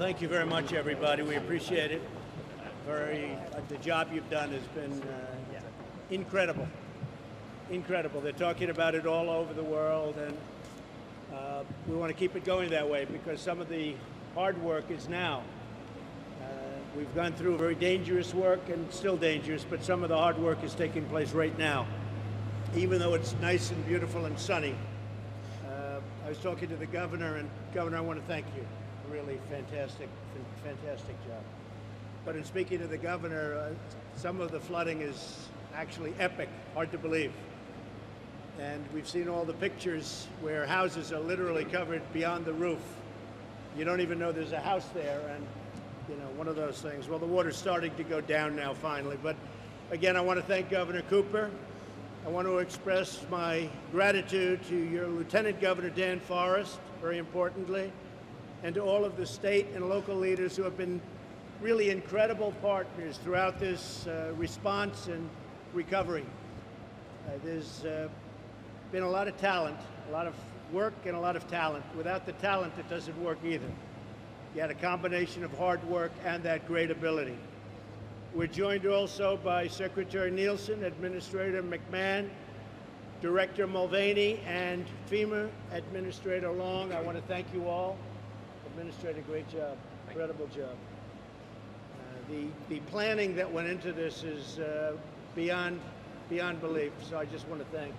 thank you very much, everybody. We appreciate it. The job you've done has been incredible. Incredible. They're talking about it all over the world, and we want to keep it going that way because some of the hard work is now. We've gone through very dangerous work and still dangerous, but some of the hard work is taking place right now, even though it's nice and beautiful and sunny. I was talking to the governor, and Governor, I want to thank you. Really fantastic job. But in speaking to the governor, some of the flooding is actually epic, hard to believe. And we've seen all the pictures where houses are literally covered beyond the roof. You don't even know there's a house there, and you know, one of those things. Well, the water's starting to go down now finally. But again, I want to thank Governor Cooper. I want to express my gratitude to your Lieutenant Governor Dan Forrest, very importantly, and to all of the state and local leaders who have been really incredible partners throughout this response and recovery. There's been a lot of talent, a lot of work and a lot of talent. Without the talent, it doesn't work either. You had a combination of hard work and that great ability. We're joined also by Secretary Nielsen, Administrator McMahon, Director Mulvaney, and FEMA Administrator Long. I want to thank you all. Administrator, great job, incredible job. The planning that went into this is beyond belief. So I just want to thank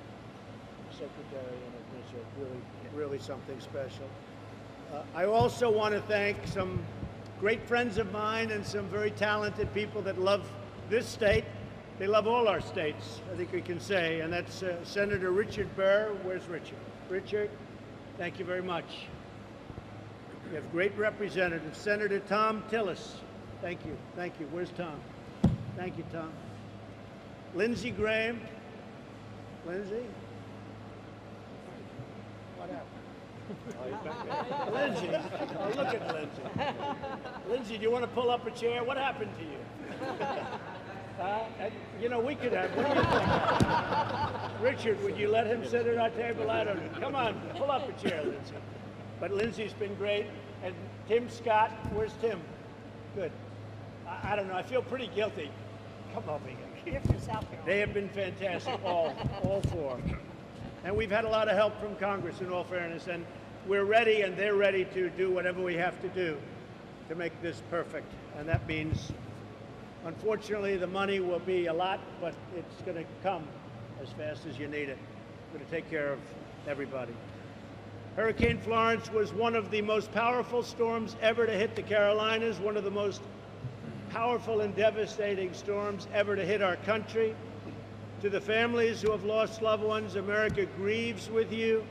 the Secretary and Administrator. Really something special. I also want to thank some great friends of mine and some very talented people that love this state. They love all our states, I think we can say, and that's Senator Richard Burr. Where's Richard? Richard, thank you very much. We have great representatives. Senator Tom Tillis, thank you. Where's Tom? Thank you, Tom. Lindsey Graham. Lindsey? What happened? Lindsey, oh, look at Lindsey. Lindsey, do you want to pull up a chair? What happened to you? You know, we could have. What do you think? Richard, would you let him sit at our table? I don't know. Come on, pull up a chair, Lindsey. But Lindsey's been great. And Tim Scott, where's Tim? Good. I don't know. I feel pretty guilty. Come over here. You're from South Carolina. They have been fantastic, all four. And we've had a lot of help from Congress, in all fairness, and we're ready and they're ready to do whatever we have to do to make this perfect. And that means, unfortunately, the money will be a lot, but it's going to come as fast as you need it. We're going to take care of everybody. Hurricane Florence was one of the most powerful storms ever to hit the Carolinas, one of the most powerful and devastating storms ever to hit our country. To the families who have lost loved ones, America grieves with you,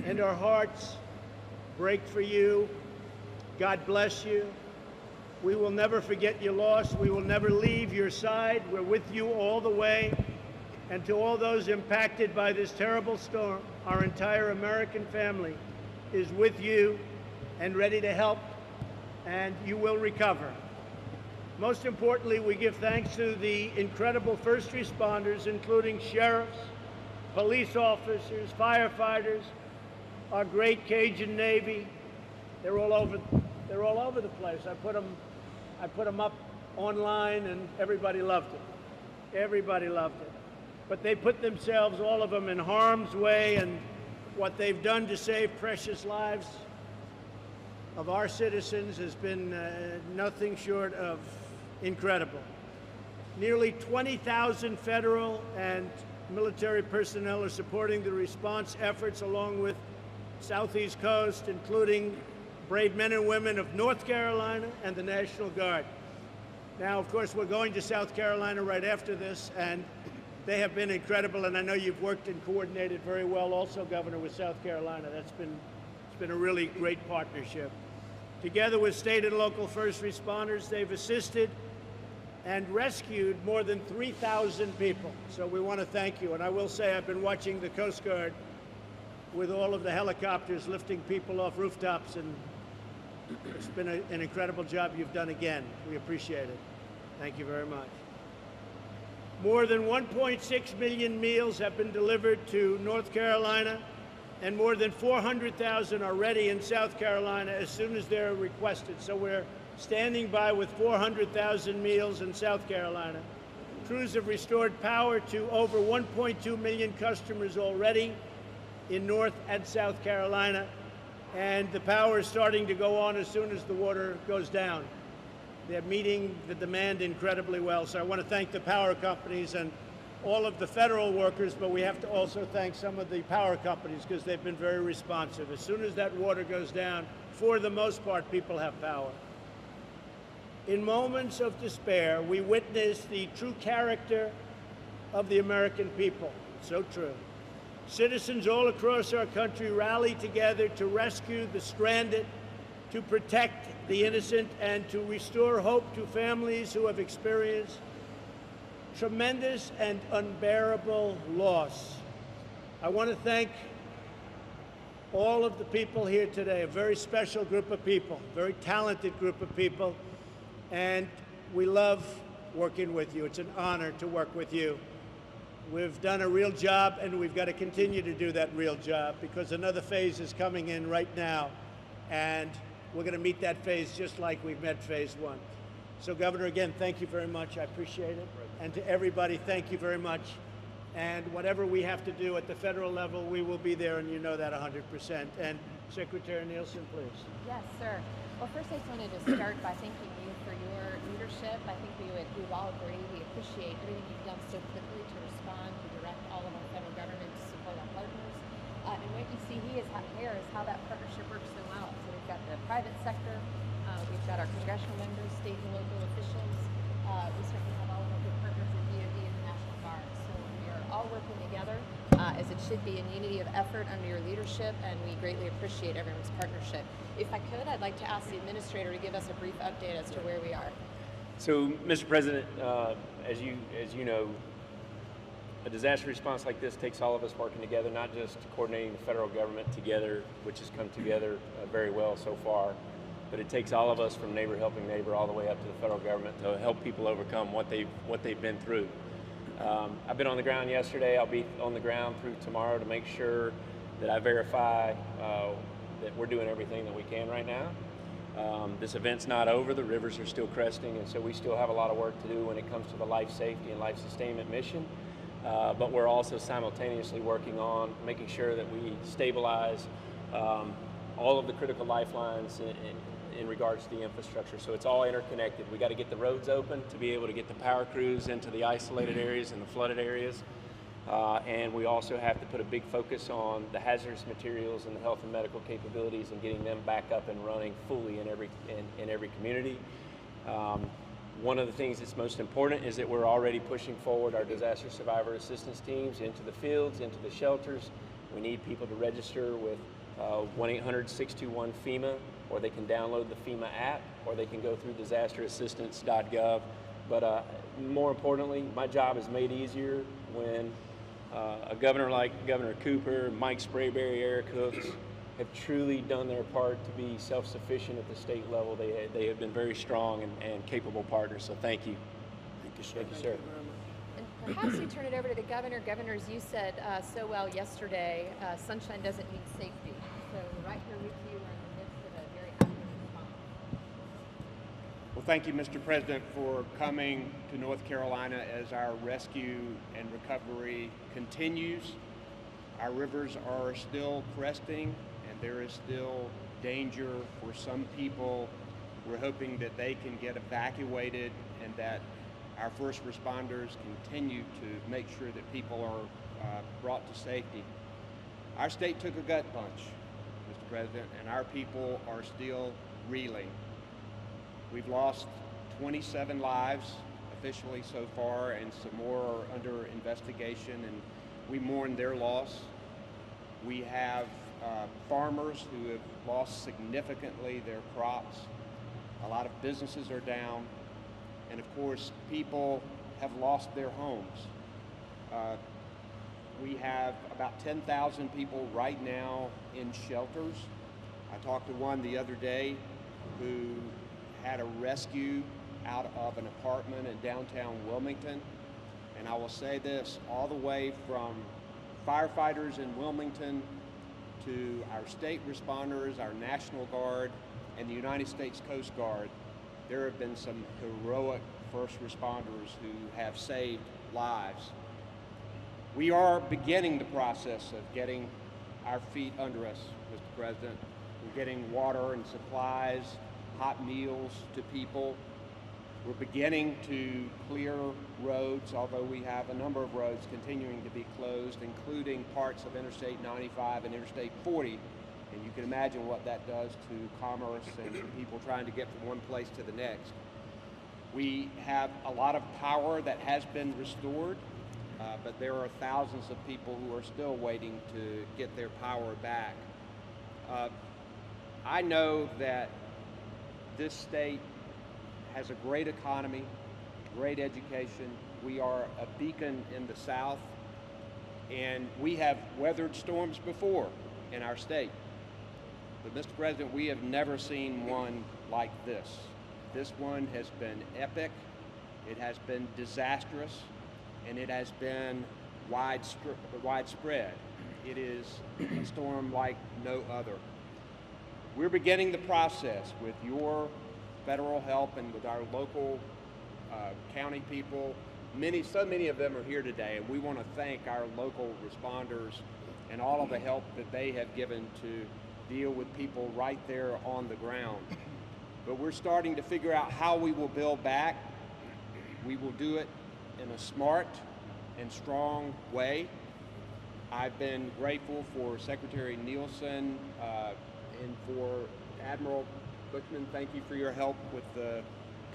and our hearts break for you. God bless you. We will never forget your loss. We will never leave your side. We're with you all the way. And to all those impacted by this terrible storm, our entire American family is with you and ready to help, and you will recover. Most importantly, we give thanks to the incredible first responders, including sheriffs, police officers, firefighters, our great Cajun Navy. They're all over the place. I put them up online, and everybody loved it. Everybody loved it. But they put themselves, all of them, in harm's way, and what they've done to save precious lives of our citizens has been nothing short of incredible. Nearly 20,000 federal and military personnel are supporting the response efforts along with Southeast Coast, including brave men and women of North Carolina and the National Guard. Now, of course, we're going to South Carolina right after this, and they have been incredible, and I know you've worked and coordinated very well also, Governor, with South Carolina. It's been a really great partnership. Together with state and local first responders, they've assisted and rescued more than 3,000 people. So we want to thank you. And I will say I've been watching the Coast Guard with all of the helicopters lifting people off rooftops, and it's been an incredible job you've done again. We appreciate it. Thank you very much. More than 1.6 million meals have been delivered to North Carolina and more than 400,000 are ready in South Carolina as soon as they're requested. So we're standing by with 400,000 meals in South Carolina. Crews have restored power to over 1.2 million customers already in North and South Carolina, and the power is starting to go on as soon as the water goes down. They're meeting the demand incredibly well. So I want to thank the power companies and all of the federal workers, but we have to also thank some of the power companies because they've been very responsive. As soon as that water goes down, for the most part, people have power. In moments of despair, we witness the true character of the American people. So true. Citizens all across our country rally together to rescue the stranded, to protect the innocent, and to restore hope to families who have experienced tremendous and unbearable loss. I want to thank all of the people here today, a very special group of people, very talented group of people, and we love working with you. It's an honor to work with you. We've done a real job, and we've got to continue to do that real job because another phase is coming in right now, and we're going to meet that phase just like we've met phase one. So, Governor, again, thank you very much. I appreciate it. And to everybody, thank you very much. And whatever we have to do at the federal level, we will be there, and you know that 100%. And Secretary Nielsen, please. Yes, sir. Well, first I just wanted to start by thanking you for your leadership. I think we all agree. We appreciate everything you've done so quickly to respond, to direct all of our federal government to support our partners. And what you see here is how that partnership works so well. So we've got the private sector, we've got our congressional members, state and local officials. We certainly have all of our good partners in DoD and the National Guard. So we are all working together as it should be in unity of effort under your leadership, and we greatly appreciate everyone's partnership. If I could, I'd like to ask the administrator to give us a brief update as to where we are. So, Mr. President, as you know, a disaster response like this takes all of us working together, not just coordinating the federal government together, which has come together very well so far, but it takes all of us from neighbor helping neighbor all the way up to the federal government to help people overcome what they've been through. I've been on the ground yesterday. I'll be on the ground through tomorrow to make sure that I verify that we're doing everything that we can right now. This event's not over. The rivers are still cresting, and so we still have a lot of work to do when it comes to the life safety and life sustainment mission. But we're also simultaneously working on making sure that we stabilize all of the critical lifelines in regards to the infrastructure. So it's all interconnected. We got to get the roads open to be able to get the power crews into the isolated areas and the flooded areas. And we also have to put a big focus on the hazardous materials and the health and medical capabilities and getting them back up and running fully in every community. One of the things that's most important is that we're already pushing forward our disaster survivor assistance teams into the fields, into the shelters. We need people to register with 1-800-621-FEMA, or they can download the FEMA app, or they can go through disasterassistance.gov. But more importantly, my job is made easier when a governor like Governor Cooper, Mike Sprayberry, Eric Hooks have truly done their part to be self-sufficient at the state level. They have been very strong and capable partners, so thank you. Thank you, sir. Thank you, sir. And perhaps we turn it over to the governor. Governor, as you said so well yesterday, sunshine doesn't mean safety. So right here with you, we're in the midst of a very active response. Well, thank you, Mr. President, for coming to North Carolina as our rescue and recovery continues. Our rivers are still cresting, and there is still danger for some people. We're hoping that they can get evacuated and that our first responders continue to make sure that people are brought to safety. Our state took a gut punch, Mr. President, and our people are still reeling. We've lost 27 lives officially so far, and some more are under investigation, and we mourn their loss. We have farmers who have lost significantly their crops. A lot of businesses are down, and of course, people have lost their homes. We have about 10,000 people right now in shelters. I talked to one the other day who had a rescue out of an apartment in downtown Wilmington. And I will say this, all the way from firefighters in Wilmington to our state responders, our National Guard, and the United States Coast Guard. There have been some heroic first responders who have saved lives. We are beginning the process of getting our feet under us, Mr. President. We're getting water and supplies, hot meals to people. We're beginning to clear roads, although we have a number of roads continuing to be closed, including parts of Interstate 95 and Interstate 40. And you can imagine what that does to commerce and people trying to get from one place to the next. We have a lot of power that has been restored, but there are thousands of people who are still waiting to get their power back. I know that this state has a great economy, great education. We are a beacon in the South, and we have weathered storms before in our state. But Mr. President, we have never seen one like this. This one has been epic, it has been disastrous, and it has been widespread. It is a storm like no other. We're beginning the process with your federal help and with our local county people. So many of them are here today, and we want to thank our local responders and all of the help that they have given to deal with people right there on the ground. But we're starting to figure out how we will build back. We will do it in a smart and strong way. I've been grateful for Secretary Nielsen and for Admiral Bushman. Thank you for your help with the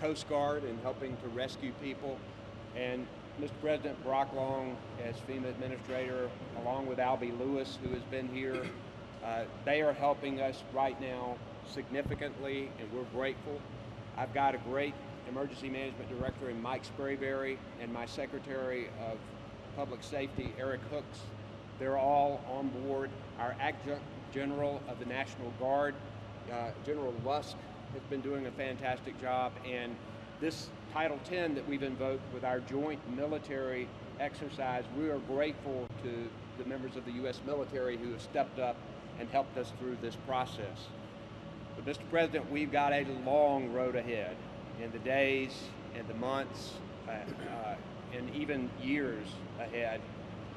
Coast Guard and helping to rescue people. And Mr. President, Brock Long, as FEMA Administrator, along with Albie Lewis, who has been here, they are helping us right now significantly, and we're grateful. I've got a great Emergency Management Director in Mike Sprayberry and my Secretary of Public Safety, Eric Hooks. They're all on board. Our Adjutant General of the National Guard, General Lusk, has been doing a fantastic job, and this Title X that we've invoked with our joint military exercise, we are grateful to the members of the U.S. military who have stepped up and helped us through this process. But Mr. President, we've got a long road ahead in the days and the months and even years ahead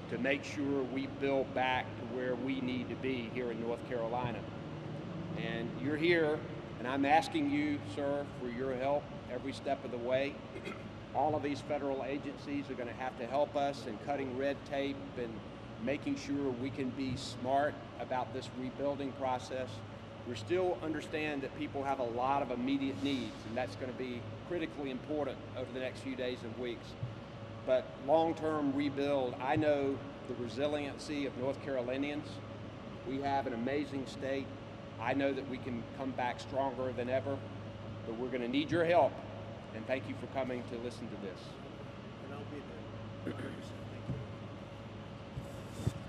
to make sure we build back to where we need to be here in North Carolina. And you're here, and I'm asking you, sir, for your help every step of the way. All of these federal agencies are going to have to help us in cutting red tape and making sure we can be smart about this rebuilding process. We still understand that people have a lot of immediate needs, and that's going to be critically important over the next few days and weeks. But long-term rebuild, I know the resiliency of North Carolinians. We have an amazing state. I know that we can come back stronger than ever, but we're going to need your help, and thank you for coming to listen to this. And I'll be there. 100%.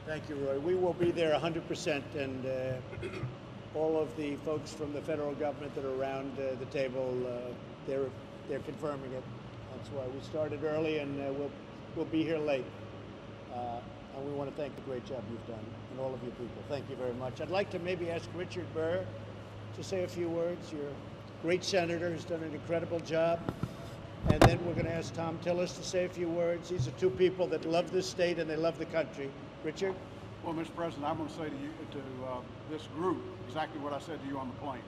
Thank you, Roy. We will be there 100%, and all of the folks from the federal government that are around the table, they're confirming it. That's why we started early, and we'll be here late. And we want to thank the great job you've done, and all of you people. Thank you very much. I'd like to maybe ask Richard Burr to say a few words. You're a great senator who's done an incredible job. And then we're going to ask Tom Tillis to say a few words. These are two people that love this state and they love the country. Richard? Well, Mr. President, I'm going to say to you, to this group, exactly what I said to you on the plane.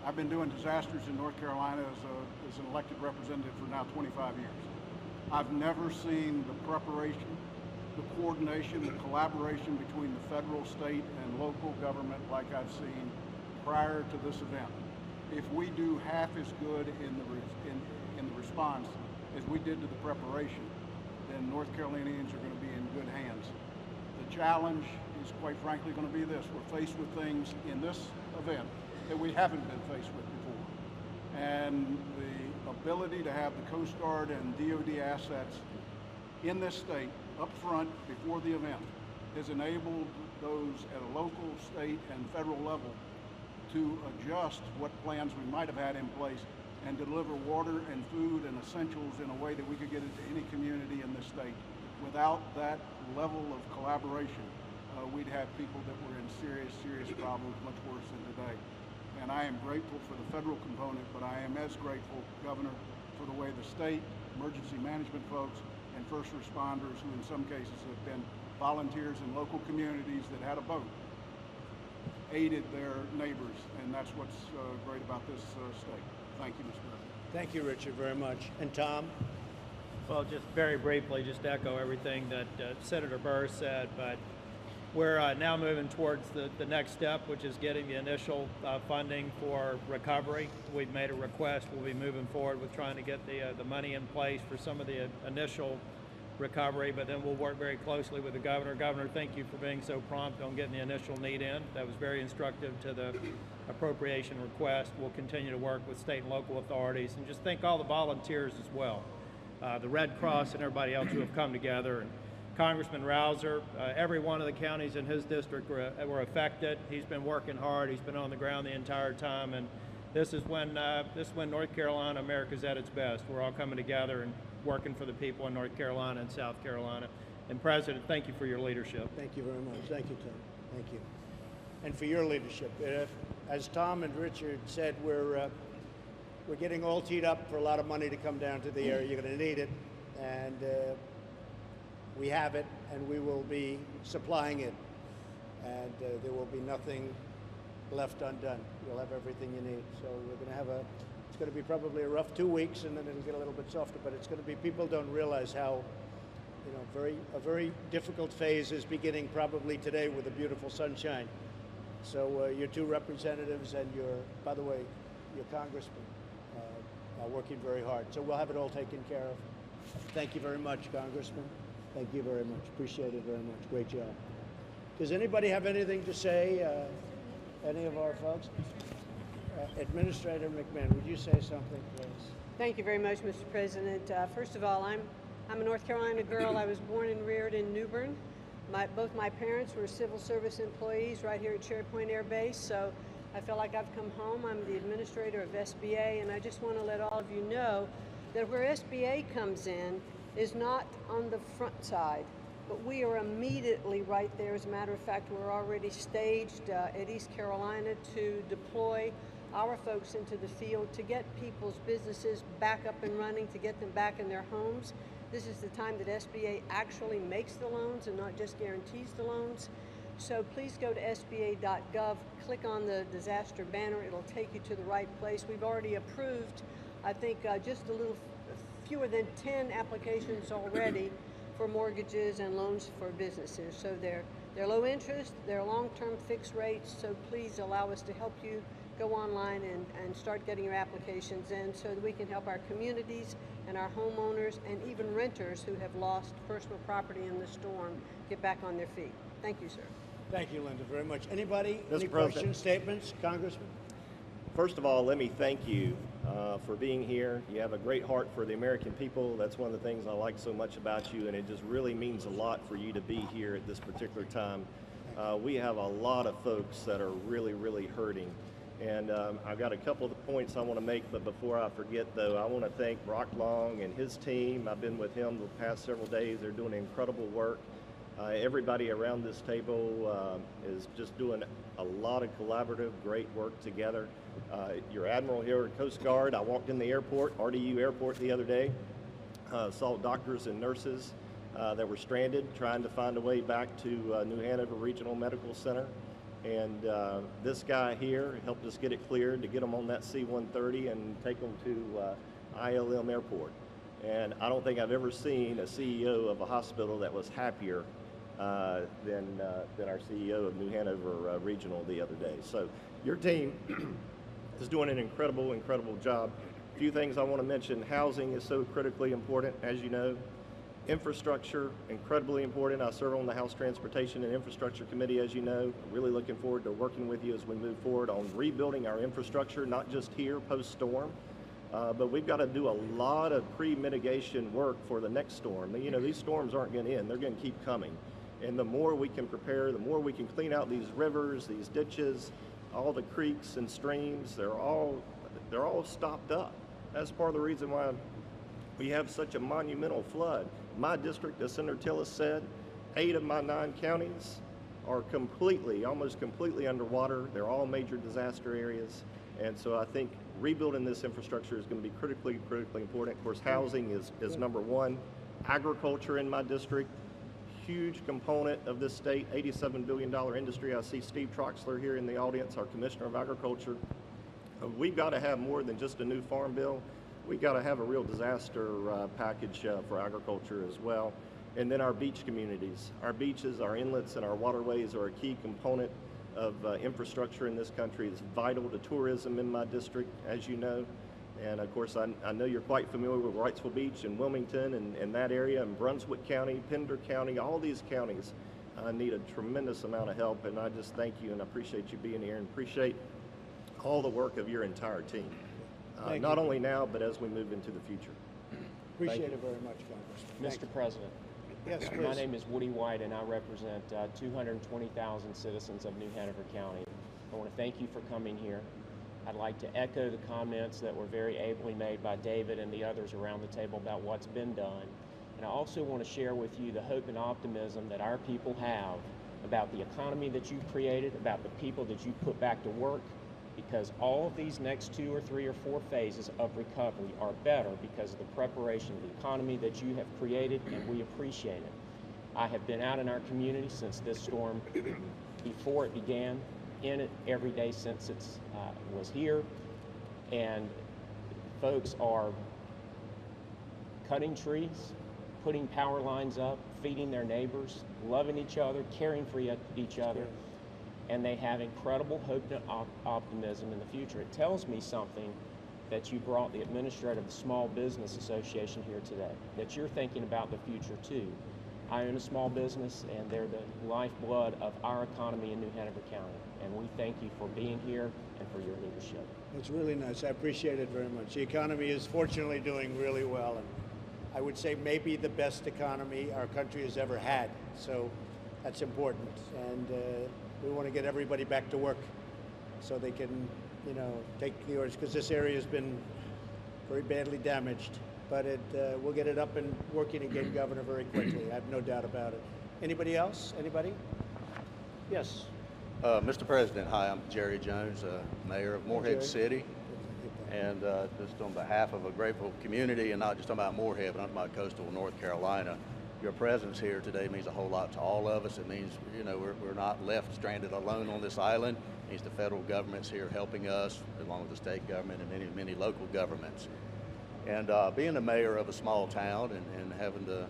I've been doing disasters in North Carolina as an elected representative for now 25 years. I've never seen the preparation, the coordination, the collaboration between the federal, state, and local government like I've seen prior to this event. If we do half as good in the response as we did to the preparation, then North Carolinians are going to be in good hands. The challenge is, quite frankly, going to be this. We're faced with things in this event that we haven't been faced with before. And the ability to have the Coast Guard and DOD assets in this state up front before the event has enabled those at a local, state, and federal level to adjust what plans we might have had in place and deliver water and food and essentials in a way that we could get into any community in this state. Without that level of collaboration, we'd have people that were in serious problems, much worse than today. And I am grateful for the federal component, but I am as grateful, Governor, for the way the state, emergency management folks, and first responders, who in some cases have been volunteers in local communities that had a boat, aided their neighbors, and that's what's great about this state. Thank you, Mr. President. Thank you, Richard, very much. And Tom? Well, just very briefly, just to echo everything that Senator Burr said, but we're now moving towards the next step, which is getting the initial funding for recovery. We've made a request. We'll be moving forward with trying to get the money in place for some of the initial recovery, but then we'll work very closely with the governor. Governor, thank you for being so prompt on getting the initial need in. That was very instructive to the appropriation request. We'll continue to work with state and local authorities, and just thank all the volunteers as well. The Red Cross and everybody else who have come together, and Congressman Rouser, every one of the counties in his district were affected. He's been working hard. He's been on the ground the entire time, and this is when North Carolina, America's at its best. We're all coming together and working for the people in North Carolina and South Carolina. And President, thank you for your leadership. Thank you very much. Thank you, Tom. Thank you. And for your leadership. As Tom and Richard said, we're getting all teed up for a lot of money to come down to the area. You're going to need it, and we have it, and we will be supplying it, and there will be nothing left undone. You'll have everything you need. So we're going to have it's going to be probably a rough 2 weeks, and then it'll get a little bit softer, but it's going to be, people don't realize how, a very difficult phase is beginning probably today with the beautiful sunshine. So your two representatives and by the way, your congressman are working very hard. So we'll have it all taken care of. Thank you very much, Congressman. Thank you very much. Appreciate it very much. Great job. Does anybody have anything to say? Any of our folks? Administrator McMahon, would you say something, please? Thank you very much, Mr. President. First of all, I'm a North Carolina girl. I was born and reared in New Bern. Both my parents were civil service employees right here at Cherry Point Air Base, so I feel like I've come home. I'm the administrator of SBA, and I just want to let all of you know that where SBA comes in is not on the front side, but we are immediately right there. As a matter of fact, we're already staged at East Carolina to deploy our folks into the field to get people's businesses back up and running, to get them back in their homes. This is the time that SBA actually makes the loans and not just guarantees the loans. So please go to sba.gov, click on the disaster banner. It'll take you to the right place. We've already approved, I think, just fewer than 10 applications already for mortgages and loans for businesses. So they're low interest, they're long-term fixed rates, so please allow us to help you go online and start getting your applications in so that we can help our communities and our homeowners and even renters who have lost personal property in the storm get back on their feet. Thank you, sir. Thank you, Linda, very much. Anybody? Mr. Any President. questions, statements? Congressman? First of all, let me thank you for being here. You have a great heart for the American people. That's one of the things I like so much about you, and it just really means a lot for you to be here at this particular time. We have a lot of folks that are really, really hurting. And I've got a couple of points I want to make, but before I forget, though, I want to thank Brock Long and his team. I've been with him the past several days. They're doing incredible work. Everybody around this table is just doing a lot of collaborative, great work together. Your Admiral here at Coast Guard, I walked in the airport, RDU Airport the other day, saw doctors and nurses that were stranded trying to find a way back to New Hanover Regional Medical Center. And this guy here helped us get it cleared to get them on that C-130 and take them to ILM Airport. And I don't think I've ever seen a CEO of a hospital that was happier than our CEO of New Hanover Regional the other day. So your team is doing an incredible, incredible job. A few things I want to mention. Housing is so critically important, as you know. Infrastructure, incredibly important. I serve on the House Transportation and Infrastructure Committee, as you know. I'm really looking forward to working with you as we move forward on rebuilding our infrastructure, not just here post-storm, but we've got to do a lot of pre-mitigation work for the next storm. You know, these storms aren't going to end. They're going to keep coming. And the more we can prepare, the more we can clean out these rivers, these ditches, all the creeks and streams, they're all stopped up. That's part of the reason why we have such a monumental flood. My district, as Senator Tillis said, 8 of my 9 counties are almost completely underwater. They're all major disaster areas. And so I think rebuilding this infrastructure is going to be critically important. Of course, housing is number one. Agriculture in my district, huge component of this state, $87 billion industry. I see Steve Troxler here in the audience, our Commissioner of Agriculture. We've got to have more than just a new farm bill. We've got to have a real disaster package for agriculture as well. And then our beach communities. Our beaches, our inlets, and our waterways are a key component of infrastructure in this country. It's vital to tourism in my district, as you know. And of course, I know you're quite familiar with Wrightsville Beach and Wilmington and that area, and Brunswick County, Pender County. All these counties need a tremendous amount of help, and I just thank you and I appreciate you being here and appreciate all the work of your entire team. Not only now, but as we move into the future. Appreciate it very much, Congressman. Mr. President, Yes, please. my name is Woody White, and I represent 220,000 citizens of New Hanover County. I want to thank you for coming here. I'd like to echo the comments that were very ably made by David and the others around the table about what's been done. And I also want to share with you the hope and optimism that our people have about the economy that you've created, about the people that you've put back to work, because all of these next 2 or 3 or 4 phases of recovery are better because of the preparation of the economy that you have created, and we appreciate it. I have been out in our community since this storm, before it began, in it every day since it was here, and folks are cutting trees, putting power lines up, feeding their neighbors, loving each other, caring for each other, and they have incredible hope and optimism in the future. It tells me something that you brought the administrator of the Small Business Association here today, that you're thinking about the future too. I own a small business, and they're the lifeblood of our economy in New Hanover County, and we thank you for being here and for your leadership. It's really nice. I appreciate it very much. The economy is fortunately doing really well, and I would say maybe the best economy our country has ever had. So that's important, and we want to get everybody back to work so they can, take the orders, because this area has been very badly damaged. But we'll get it up and working again, Governor, very quickly. I have no doubt about it. Anybody else? Anybody? Yes. Mr. President, hi, I'm Jerry Jones, Mayor of Morehead City. And just on behalf of a grateful community, and not just talking about Morehead, but I'm talking about coastal North Carolina, your presence here today means a whole lot to all of us. It means, we're not left stranded alone on this island. It means the federal government's here helping us, along with the state government and many, many local governments. And being the mayor of a small town and having to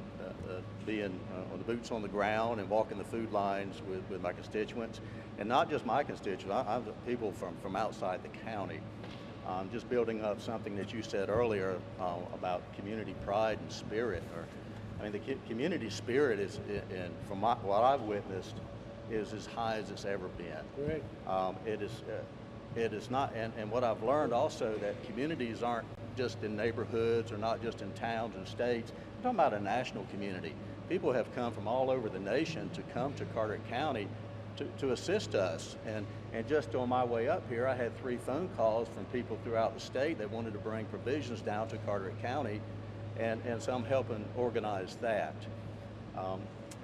be on the boots on the ground and walking the food lines with my constituents, and not just my constituents, I'm the people from outside the county. Just building up something that you said earlier about community pride and spirit. The community spirit is, and from what I've witnessed, is as high as it's ever been. Great. It is not, and what I've learned also, that communities aren't just in neighborhoods or not just in towns and states. I'm talking about a national community. People have come from all over the nation to come to Carteret County to assist us. And just on my way up here, I had 3 phone calls from people throughout the state that wanted to bring provisions down to Carteret County, and so I'm helping organize that.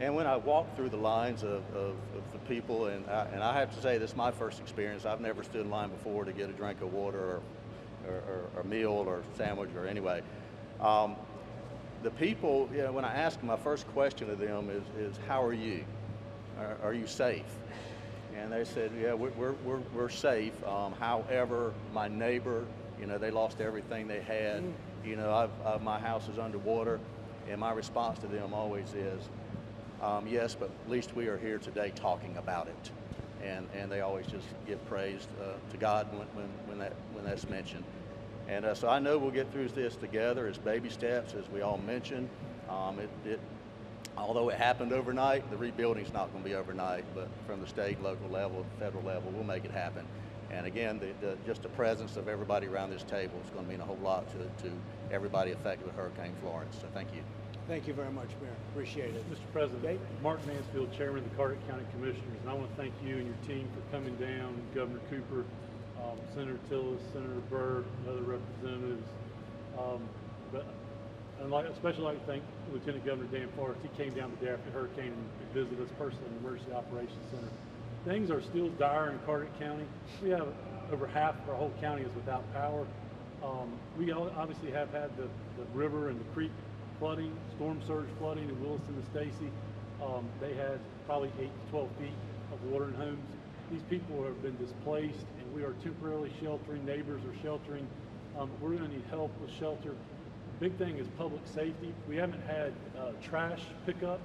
And when I walk through the lines of the people, and I have to say, this is my first experience. I've never stood in line before to get a drink of water or a meal or sandwich or anyway. The people, when I ask them, my first question to them is how are you? Are you safe? And they said, yeah, we're safe. However, my neighbor, they lost everything they had. My house is underwater, and my response to them always is, yes, but at least we are here today talking about it. And they always just give praise to God when that's mentioned. And so I know we'll get through this together as baby steps, as we all mentioned. Although it happened overnight, the rebuilding's not going to be overnight, but from the state, local level, federal level, we'll make it happen. And again, just the presence of everybody around this table is going to mean a whole lot to everybody affected with Hurricane Florence. So thank you. Thank you very much, Mayor. Appreciate it. Mr. President, Okay. Mark Mansfield, Chairman of the Carteret County Commissioners, and I want to thank you and your team for coming down, Governor Cooper, Senator Tillis, Senator Burr, and other representatives. But And especially like to thank Lieutenant Governor Dan Florence. He came down the day after the hurricane and visited us personally in the Emergency Operations Center. Things are still dire in Carteret County. We have over half of our whole county is without power. We obviously have had the river and the creek flooding, storm surge flooding in Williston and Stacy. They had probably 8 to 12 feet of water in homes. These people have been displaced, and we are temporarily sheltering. Neighbors are sheltering. We're going to need help with shelter. Big thing is public safety. We haven't had trash pickup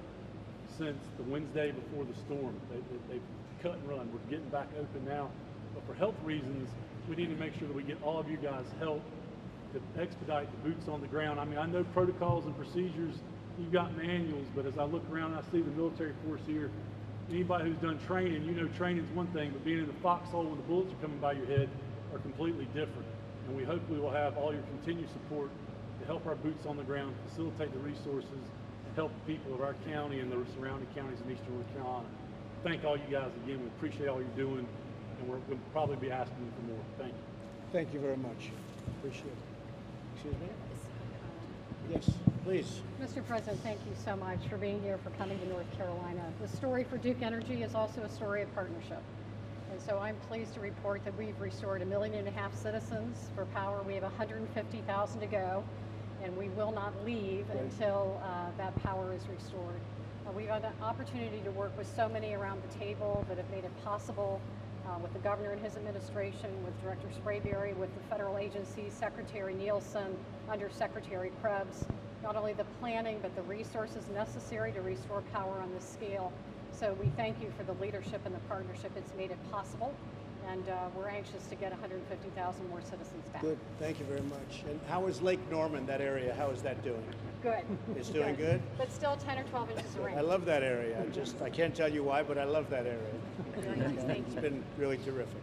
since the Wednesday before the storm. They've cut and run. We're getting back open now. But for health reasons, we need to make sure that we get all of you guys help to expedite the boots on the ground. I mean, I know protocols and procedures, you've got manuals, but as I look around, I see the military force here. Anybody who's done training, you know training's one thing, but being in the foxhole when the bullets are coming by your head are completely different. And we hope we will have all your continued support to help our boots on the ground, facilitate the resources, and help the people of our county and the surrounding counties in eastern North Carolina. Thank all you guys again. We appreciate all you're doing, and we'll probably be asking you for more. Thank you. Thank you very much. Appreciate it. Excuse me? Yes, please. Mr. President, thank you so much for being here, for coming to North Carolina. The story for Duke Energy is also a story of partnership. And so I'm pleased to report that we've restored 1.5 million citizens for power. We have 150,000 to go, and we will not leave until that power is restored. We've had an opportunity to work with so many around the table that have made it possible, with the governor and his administration, with Director Sprayberry, with the federal agencies, Secretary Nielsen, Undersecretary Krebs, not only the planning but the resources necessary to restore power on this scale. So we thank you for the leadership and the partnership. It's made it possible, and we're anxious to get 150,000 more citizens back. Good. Thank you very much. And how is Lake Norman, that area, how is that doing? Good. It's doing good? But still 10 or 12 inches of rain. I love that area. I can't tell you why, but I love that area. Thank It's you. been really terrific.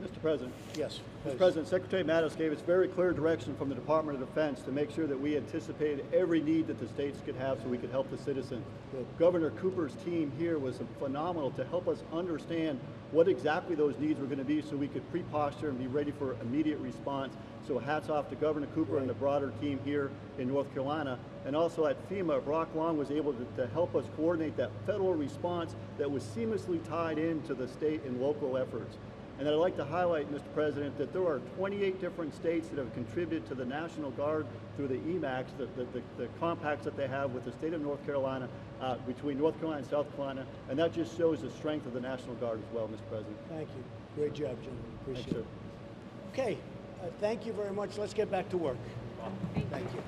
Mr. President. Yes. Mr. President, Secretary Mattis gave us very clear direction from the Department of Defense to make sure that we anticipated every need that the states could have so we could help the citizens. Good. Governor Cooper's team here was phenomenal to help us understand what exactly those needs were going to be so we could pre-posture and be ready for immediate response. So hats off to Governor Cooper and the broader team here in North Carolina. And also at FEMA, Brock Long was able to help us coordinate that federal response that was seamlessly tied into the state and local efforts. And I'd like to highlight, Mr. President, that there are 28 different states that have contributed to the National Guard through the EMACs, the compacts that they have with the state of North Carolina, between North Carolina and South Carolina, and that just shows the strength of the National Guard as well, Mr. President. Thank you. Great job, gentlemen. Appreciate Thanks, it. Okay, thank you very much. Let's get back to work. Thank you.